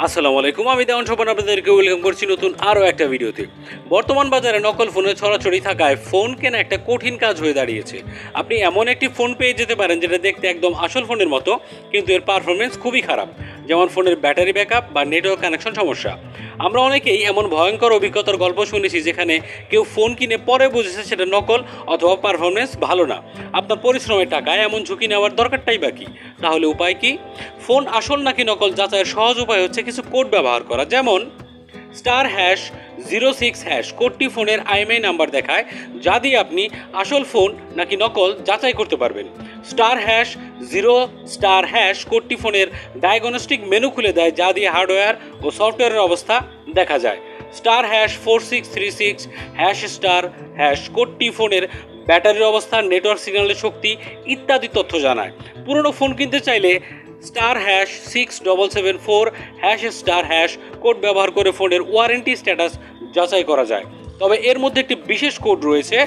আসসালামু আলাইকুম, আমি দেওয়ান স্বপন আপনাদেরকে ওয়েলকাম করছি নতুন আরও একটা ভিডিওতে। বর্তমান বাজারে নকল ফোনের ছড়াছড়ি থাকায় ফোন কেনা একটা কঠিন কাজ হয়ে দাঁড়িয়েছে। আপনি এমন একটি ফোন পেয়ে যেতে পারেন যেটা দেখতে একদম আসল ফোনের মতো, কিন্তু এর পারফরমেন্স খুবই খারাপ, যেমন ফোনের ব্যাটারি ব্যাকআপ বা নেটওয়ার্ক কানেকশন সমস্যা। আমরা অনেকেই এমন ভয়ঙ্কর অভিজ্ঞতার গল্প শুনেছি যেখানে কেউ ফোন কিনে পরে বুঝেছে সেটা নকল অথবা পারফরমেন্স ভালো না। আপনার পরিশ্রমের টাকায় এমন ঝুঁকি নেওয়ার দরকারটাই বা কী? তাহলে উপায় কি? ফোন আসল নাকি নকল যাচাইয়ের সহজ উপায় হচ্ছে কিছু কোড ব্যবহার করা, যেমন *#06# কোডটি ফোনের IMEI নাম্বার দেখায়, যা দিয়ে আপনি আসল ফোন নাকি নকল যাচাই করতে পারবেন। *#0* কোডটি ফোনের ডায়াগনস্টিক মেনু খুলে দেয়, যা দিয়ে হার্ডওয়্যার ও সফটওয়্যারের অবস্থা দেখা যায়। *4636# কোডটি ফোনের ব্যাটারির অবস্থা, নেটওয়ার্ক সিগন্যালের শক্তি ইত্যাদি তথ্য জানায়। পুরনো ফোন কিনতে চাইলে *6774# কোড ব্যবহার করে ফোনের ওয়ারেন্টি স্ট্যাটাস যাচাই করা যায়। তবে এর মধ্যে একটি বিশেষ কোড রয়েছে,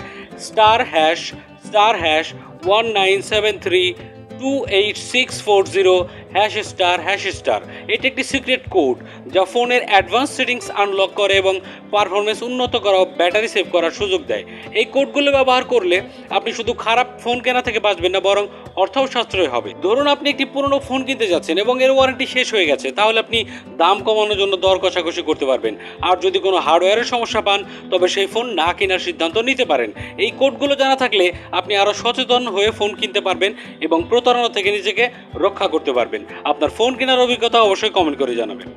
*#*197328640#*#। এটি একটি সিক্রেট কোড যা ফোনের অ্যাডভান্স সেটিংস আনলক করে এবং পারফরমেন্স উন্নত করা ও ব্যাটারি সেভ করার সুযোগ দেয়। এই কোডগুলো ব্যবহার করলে আপনি শুধু খারাপ ফোন কেনা থেকে বাঁচবেন না, বরং অর্থও সাশ্রয় হবে। ধরুন আপনি একটি পুরনো ফোন কিনতে যাচ্ছেন এবং এর ওয়ারেন্টি শেষ হয়ে গেছে, তাহলে আপনি দাম কমানোর জন্য দর কষাকষি করতে পারবেন। আর যদি কোনো হার্ডওয়্যারের সমস্যা পান, তবে সেই ফোন না কেনার সিদ্ধান্ত নিতে পারেন। এই কোডগুলো জানা থাকলে আপনি আরও সচেতন হয়ে ফোন কিনতে পারবেন এবং প্রতারণা থেকে নিজেকে রক্ষা করতে পারবেন। আপনার ফোন কেনার অভিজ্ঞতা অবশ্যই কমেন্ট করে জানাবেন।